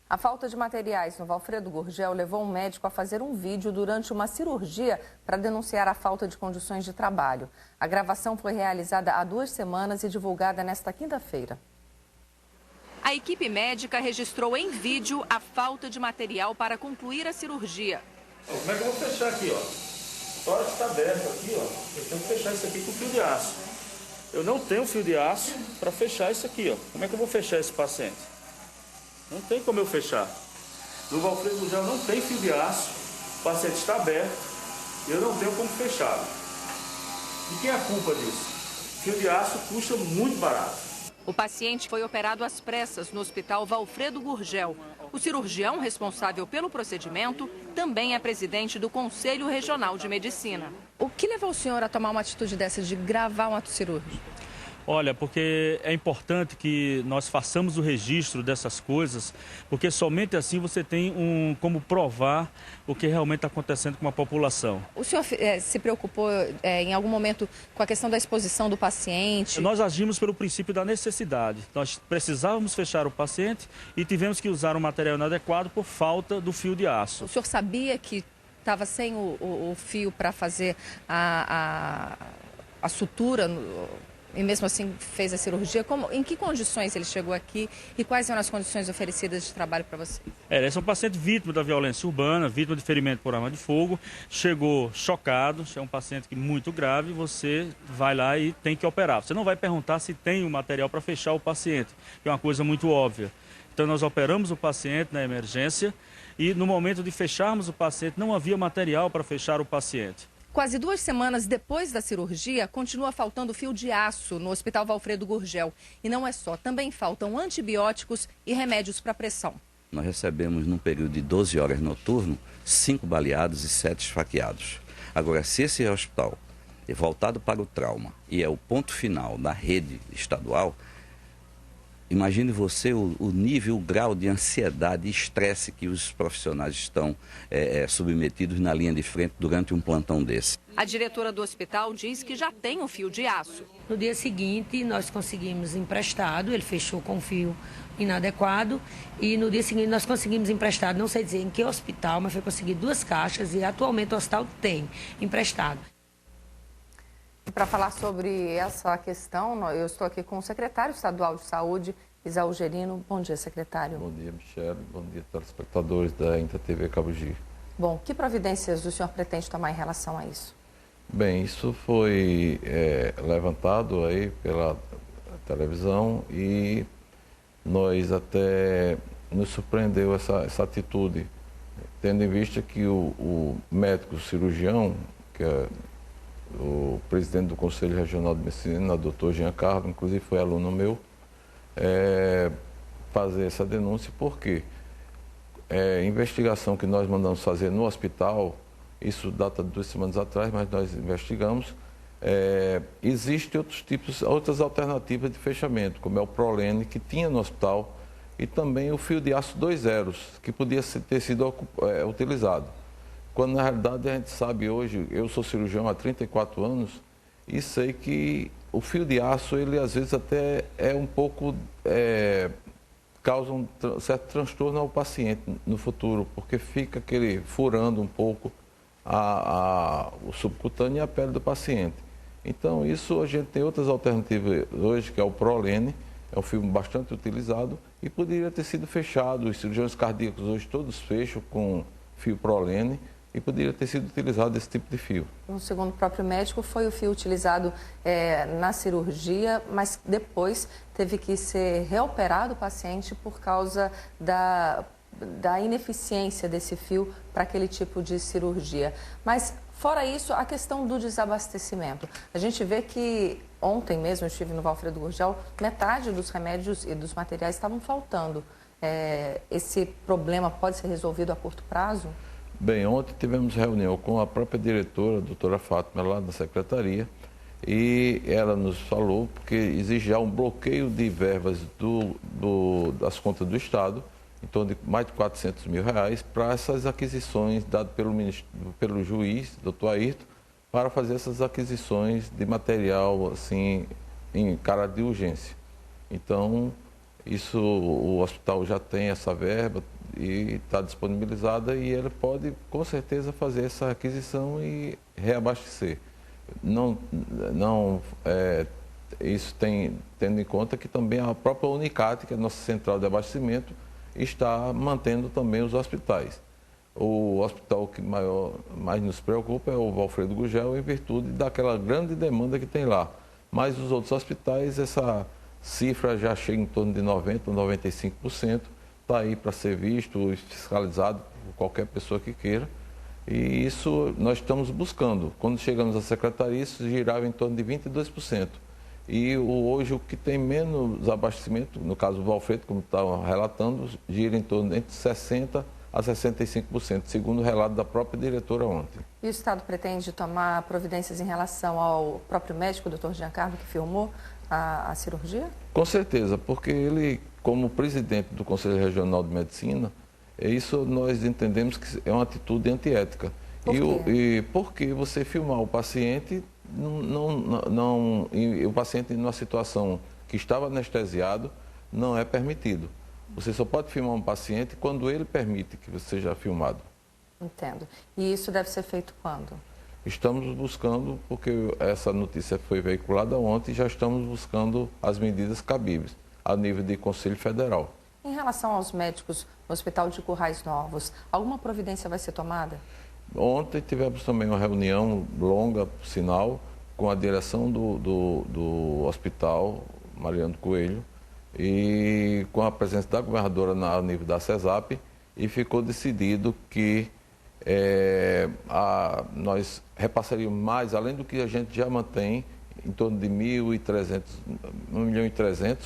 A falta de materiais no Valfredo Gurgel levou um médico a fazer um vídeo durante uma cirurgia para denunciar a falta de condições de trabalho. A gravação foi realizada há 2 semanas e divulgada nesta quinta-feira. A equipe médica registrou em vídeo a falta de material para concluir a cirurgia. Como é que eu vou fechar aqui, ó? O tórax está aberto aqui, ó. Eu tenho que fechar isso aqui com fio de aço. Eu não tenho fio de aço para fechar isso aqui, ó. Como é que eu vou fechar esse paciente? Não tem como eu fechar. No Valfredo Gurgel não tem fio de aço, o paciente está aberto, eu não tenho como fechar. E quem é a culpa disso? Fio de aço custa muito barato. O paciente foi operado às pressas no Hospital Valfredo Gurgel. O cirurgião responsável pelo procedimento também é presidente do Conselho Regional de Medicina. O que levou o senhor a tomar uma atitude dessa de gravar um ato cirúrgico? Olha, porque é importante que nós façamos o registro dessas coisas, porque somente assim você tem como provar o que realmente está acontecendo com a população. O senhor se preocupou em algum momento com a questão da exposição do paciente? Nós agimos pelo princípio da necessidade. Nós precisávamos fechar o paciente e tivemos que usar um material inadequado por falta do fio de aço. O senhor sabia que estava sem o fio para fazer a sutura? E mesmo assim fez a cirurgia? Em que condições ele chegou aqui e quais eram as condições oferecidas de trabalho para você? Esse é um paciente vítima da violência urbana, vítima de ferimento por arma de fogo, chegou chocado, é um paciente muito grave, você vai lá e tem que operar. Você não vai perguntar se tem o material para fechar o paciente, que é uma coisa muito óbvia. Então nós operamos o paciente na emergência e no momento de fecharmos o paciente não havia material para fechar o paciente. Quase 2 semanas depois da cirurgia, continua faltando fio de aço no Hospital Valfredo Gurgel. E não é só, também faltam antibióticos e remédios para pressão. Nós recebemos, num período de 12 horas noturno, 5 baleados e 7 esfaqueados. Agora, se esse hospital é voltado para o trauma e é o ponto final da rede estadual, imagine você o nível, o grau de ansiedade e estresse que os profissionais estão submetidos na linha de frente durante um plantão desse. A diretora do hospital diz que já tem o fio de aço. No dia seguinte, nós conseguimos emprestado, ele fechou com fio inadequado, e no dia seguinte nós conseguimos emprestado, não sei dizer em que hospital, mas foi conseguir 2 caixas e atualmente o hospital tem emprestado. Para falar sobre essa questão, eu estou aqui com o secretário estadual de saúde, Isaú Gerino. Bom dia, secretário. Bom dia, Michele. Bom dia, telespectadores da Inter TV Cabo Gi. Bom, que providências o senhor pretende tomar em relação a isso? Bem, isso foi levantado aí pela televisão e nós até nos surpreendeu essa atitude, tendo em vista que o médico cirurgião, que é o presidente do Conselho Regional de Medicina, doutor Jean Carlos, inclusive foi aluno meu, fazer essa denúncia, porque investigação que nós mandamos fazer no hospital, isso data de 2 semanas atrás, mas nós investigamos, existem outras alternativas de fechamento, como é o Prolene, que tinha no hospital, e também o fio de aço 2 zeros, que podia ter sido utilizado. Quando na realidade a gente sabe hoje, eu sou cirurgião há 34 anos e sei que o fio de aço, ele às vezes até causa um certo transtorno ao paciente no futuro, porque fica furando um pouco o subcutâneo e a pele do paciente. Então isso a gente tem outras alternativas hoje, que é o Prolene, é um fio bastante utilizado e poderia ter sido fechado. Os cirurgiões cardíacos hoje todos fecham com fio Prolene, e poderia ter sido utilizado esse tipo de fio. Segundo o próprio médico, foi o fio utilizado na cirurgia, mas depois teve que ser reoperado o paciente por causa da ineficiência desse fio para aquele tipo de cirurgia. Mas, fora isso, a questão do desabastecimento. A gente vê que ontem mesmo, eu estive no Valfredo Gurgel, metade dos remédios e dos materiais estavam faltando. Esse problema pode ser resolvido a curto prazo? Bem, ontem tivemos reunião com a própria diretora, a doutora Fátima, lá da secretaria, e ela nos falou que existe já um bloqueio de verbas das contas do Estado, em torno de mais de R$400 mil, para essas aquisições dadas pelo juiz, doutor Ayrton, para fazer essas aquisições de material assim, em caráter de urgência. Então, o hospital já tem essa verba e está disponibilizada e ele pode, com certeza, fazer essa aquisição e reabastecer. Isso tendo em conta que também a própria Unicat, que é a nossa central de abastecimento, está mantendo também os hospitais. O hospital que mais nos preocupa é o Valfredo Gurgel, em virtude daquela grande demanda que tem lá. Mas os outros hospitais, essa cifra já chega em torno de 90%, 95%, está aí para ser visto e fiscalizado por qualquer pessoa que queira. E isso nós estamos buscando. Quando chegamos à secretaria, isso girava em torno de 22%. E hoje o que tem menos abastecimento, no caso do Valfredo, como estava relatando, gira em torno entre 60% a 65%, segundo o relato da própria diretora ontem. E o Estado pretende tomar providências em relação ao próprio médico, o Dr. Giancarlo, que filmou a cirurgia? Com certeza, porque ele, como presidente do Conselho Regional de Medicina, isso nós entendemos que é uma atitude antiética. Por quê? E porque você filmar o paciente, o paciente numa situação que estava anestesiado, não é permitido. Você só pode filmar um paciente quando ele permite que você seja filmado. Entendo. E isso deve ser feito quando? Estamos buscando, porque essa notícia foi veiculada ontem, já estamos buscando as medidas cabíveis a nível de Conselho Federal. Em relação aos médicos no Hospital de Currais Novos, alguma providência vai ser tomada? Ontem tivemos também uma reunião longa, por sinal, com a direção do hospital, Mariano Coelho, e com a presença da governadora a nível da CESAP, e ficou decidido que nós repassaríamos mais, além do que a gente já mantém, em torno de 1.300, 1.300.000,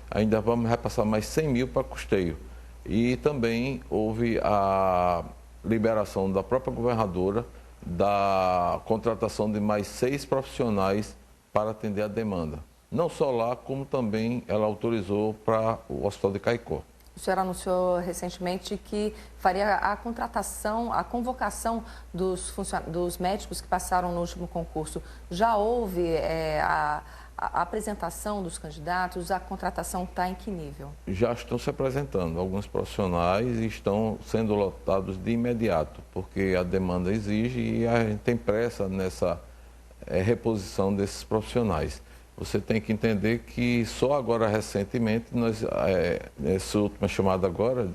ainda vamos repassar mais 100 mil para custeio. E também houve a liberação da própria governadora da contratação de mais 6 profissionais para atender a demanda. Não só lá, como também ela autorizou para o Hospital de Caicó. O senhor anunciou recentemente que faria a contratação, a convocação dos médicos que passaram no último concurso. Já houve a apresentação dos candidatos? A contratação está em que nível? Já estão se apresentando. Alguns profissionais estão sendo lotados de imediato, porque a demanda exige e a gente tem pressa nessa reposição desses profissionais. Você tem que entender que só agora, recentemente, essa última chamada agora,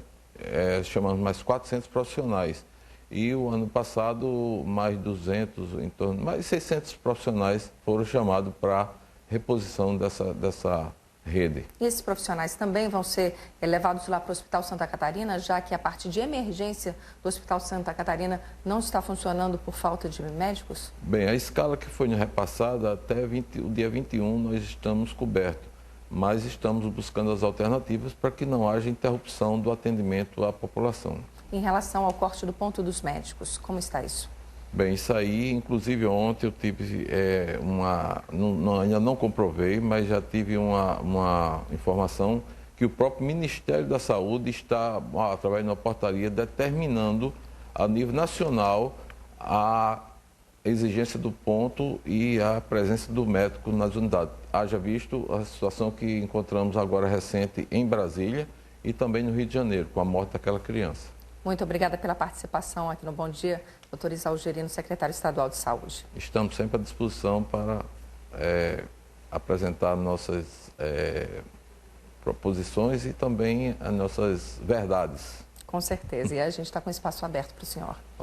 chamamos mais 400 profissionais. E o ano passado, mais 200, em torno, mais 600 profissionais foram chamados para reposição dessa rede. E esses profissionais também vão ser levados lá para o Hospital Santa Catarina, já que a parte de emergência do Hospital Santa Catarina não está funcionando por falta de médicos? Bem, a escala que foi repassada até o dia 21 nós estamos cobertos, mas estamos buscando as alternativas para que não haja interrupção do atendimento à população. Em relação ao corte do ponto dos médicos, como está isso? Bem, isso aí, inclusive ontem eu tive ainda não comprovei, mas já tive uma informação que o próprio Ministério da Saúde está, através de uma portaria, determinando a nível nacional a exigência do ponto e a presença do médico nas unidades. Haja visto a situação que encontramos agora recente em Brasília e também no Rio de Janeiro, com a morte daquela criança. Muito obrigada pela participação aqui no Bom Dia, doutor Isaú Gerino, secretário estadual de Saúde. Estamos sempre à disposição para apresentar nossas proposições e também as nossas verdades. Com certeza, e a gente está com espaço aberto para o senhor.